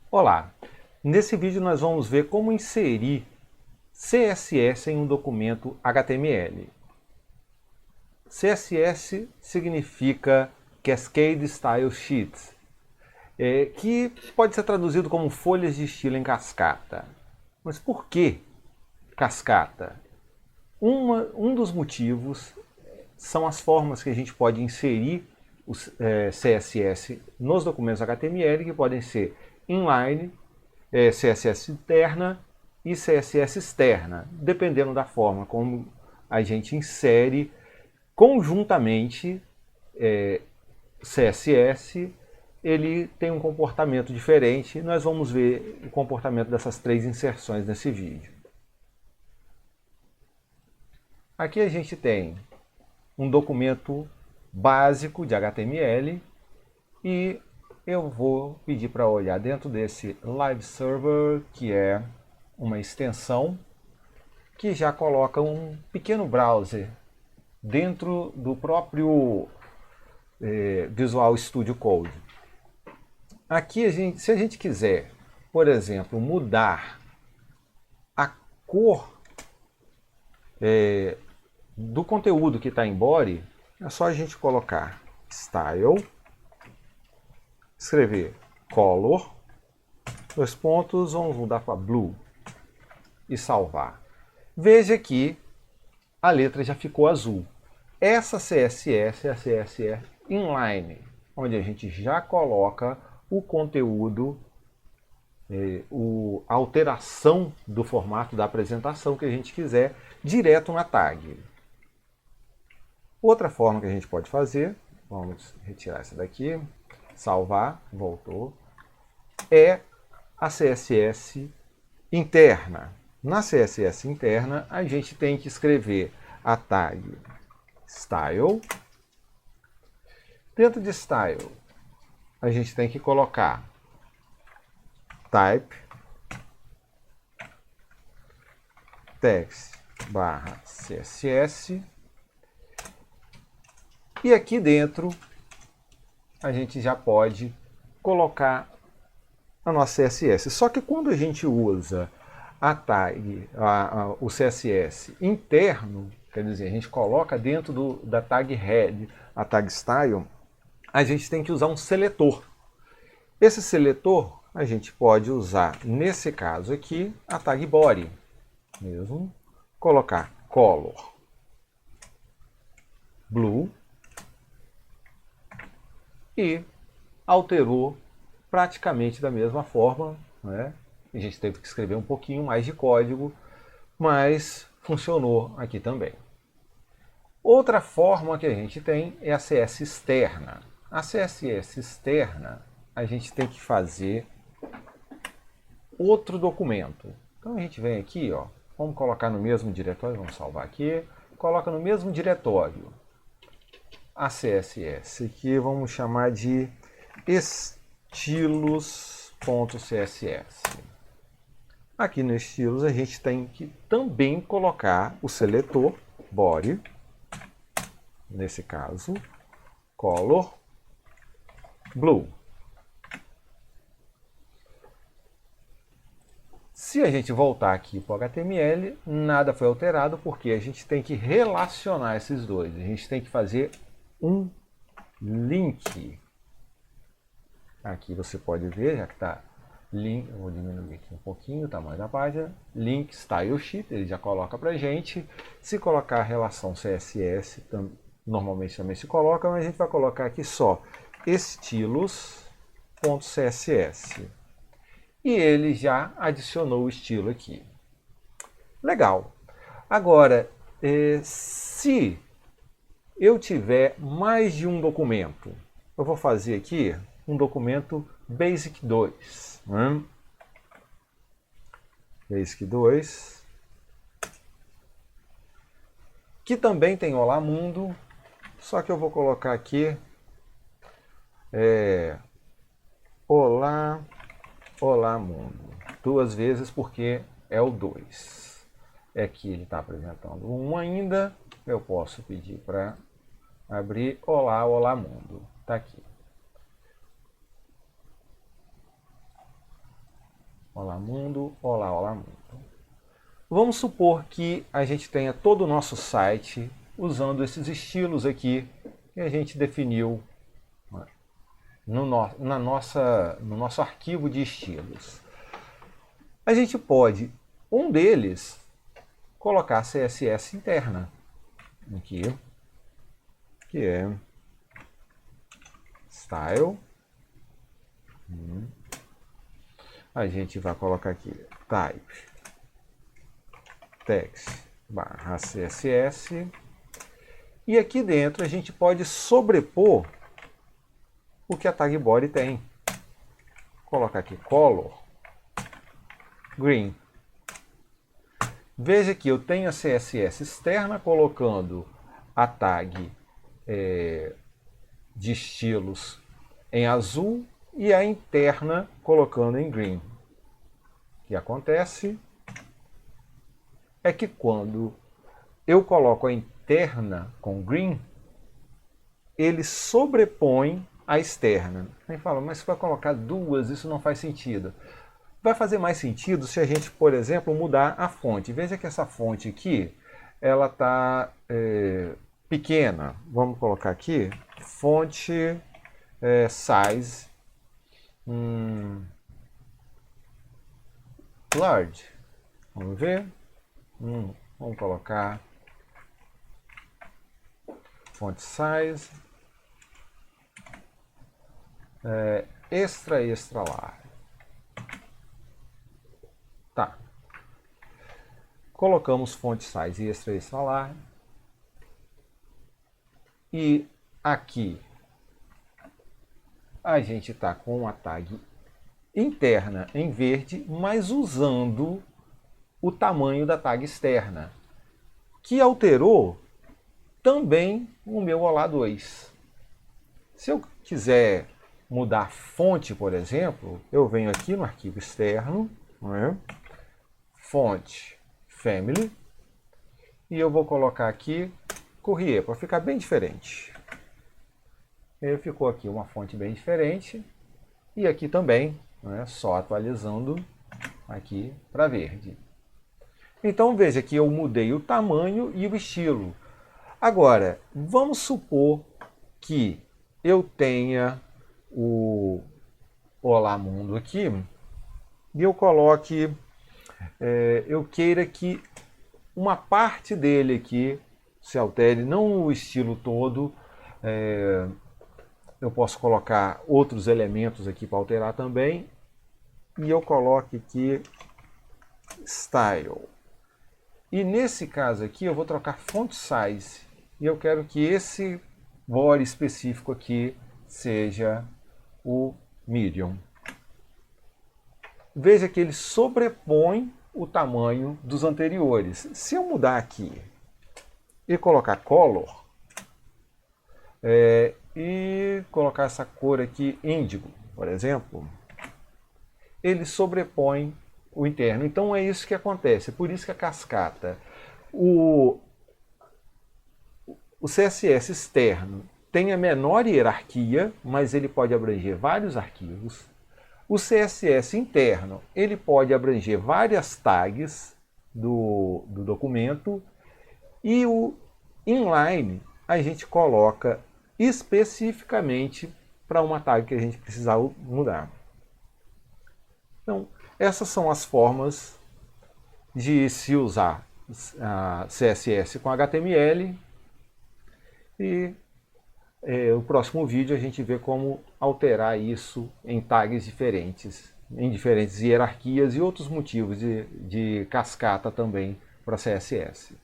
Olá! Nesse vídeo nós vamos ver como inserir CSS em um documento HTML. CSS significa Cascade Style Sheets, que pode ser traduzido como folhas de estilo em cascata. Mas por que cascata? Um dos motivos são as formas que a gente pode inserir o CSS nos documentos HTML, que podem ser inline, CSS interna e CSS externa, dependendo da forma como a gente insere conjuntamente CSS, ele tem um comportamento diferente. Nós vamos ver o comportamento dessas três inserções nesse vídeo. Aqui a gente tem um documento básico de HTML e eu vou pedir para olhar dentro desse Live Server, que é uma extensão que já coloca um pequeno browser dentro do próprio Visual Studio Code. Aqui, se a gente quiser, por exemplo, mudar a cor do conteúdo que está em body, é só a gente colocar Style, escrever Color, dois pontos, vamos mudar para Blue e salvar. Veja que a letra já ficou azul. Essa CSS é a CSS inline, onde a gente já coloca o conteúdo, a alteração do formato da apresentação que a gente quiser, direto na tag. Outra forma que a gente pode fazer, vamos retirar essa daqui, salvar, voltou, é a CSS interna. Na CSS interna, a gente tem que escrever a tag style. Dentro de style, a gente tem que colocar type text barra CSS. E aqui dentro, a gente já pode colocar a nossa CSS. Só que quando a gente usa a tag, o CSS interno, quer dizer, a gente coloca dentro da tag head, a tag style, a gente tem que usar um seletor. Esse seletor a gente pode usar, nesse caso aqui, a tag body. Mesmo, colocar color blue e alterou praticamente da mesma forma, né? A gente teve que escrever um pouquinho mais de código, mas funcionou aqui também. Outra forma que a gente tem é a CSS externa. A CSS externa, a gente tem que fazer outro documento. Então a gente vem aqui, ó, vamos colocar no mesmo diretório, vamos salvar aqui, coloca no mesmo diretório a CSS, que vamos chamar de estilos.css. Aqui no estilos a gente tem que também colocar o seletor body, nesse caso, color blue. Se a gente voltar aqui para o HTML, nada foi alterado, porque a gente tem que relacionar esses dois. A gente tem que fazer um link. Aqui você pode ver, já que está link, eu vou diminuir aqui um pouquinho o tamanho da página, link style sheet, ele já coloca para a gente. Se colocar a relação CSS, normalmente também se coloca, mas a gente vai colocar aqui só estilos.css. E ele já adicionou o estilo aqui. Legal. Agora, se eu tiver mais de um documento, eu vou fazer aqui um documento Basic 2. Né? Basic 2. Que também tem Olá Mundo, só que eu vou colocar aqui Olá Mundo. Duas vezes porque é o 2. Aqui ele está apresentando um ainda. Eu posso pedir para abrir Olá Mundo. Está aqui. Olá mundo, olá, olá mundo. Vamos supor que a gente tenha todo o nosso site usando esses estilos aqui que a gente definiu no nosso arquivo de estilos. A gente pode, um deles, colocar CSS interna aqui, que é style. A gente vai colocar aqui type text barra CSS, e aqui dentro a gente pode sobrepor o que a tag body tem. Vou colocar aqui color green. Veja que eu tenho a CSS externa colocando a tag de estilos em azul e a interna colocando em green. O que acontece é que quando eu coloco a interna com green, ele sobrepõe a externa. Aí fala, mas você vai colocar duas, isso não faz sentido. Vai fazer mais sentido se a gente, por exemplo, mudar a fonte. Veja que essa fonte aqui, ela está pequena. Vamos colocar aqui, fonte size large. Vamos ver. Vamos colocar font size extra large. Tá. Colocamos font size extra large. E aqui a gente está com a tag interna em verde, mas usando o tamanho da tag externa, que alterou também o meu Olá 2. Se eu quiser mudar a fonte, por exemplo, eu venho aqui no arquivo externo, fonte family, e eu vou colocar aqui Courrier, para ficar bem diferente. Ficou aqui uma fonte bem diferente, e aqui também, só atualizando aqui para verde. Então veja que eu mudei o tamanho e o estilo. Agora, vamos supor que eu tenha o Olá Mundo aqui e eu coloque, eu queira que uma parte dele aqui se altere, não o estilo todo. Eu posso colocar outros elementos aqui para alterar também. E eu coloque aqui style. E nesse caso aqui eu vou trocar font size. E eu quero que esse body específico aqui seja o medium. Veja que ele sobrepõe o tamanho dos anteriores. Se eu mudar aqui e colocar color, e colocar essa cor aqui índigo, por exemplo, ele sobrepõe o interno. Então é isso que acontece. Por isso que a cascata, o CSS externo tem a menor hierarquia, mas ele pode abranger vários arquivos. O CSS interno, ele pode abranger várias tags do documento. E o inline a gente coloca especificamente para uma tag que a gente precisar mudar. Então, essas são as formas de se usar CSS com HTML. E no próximo vídeo a gente vê como alterar isso em tags diferentes, em diferentes hierarquias e outros motivos de cascata também para CSS.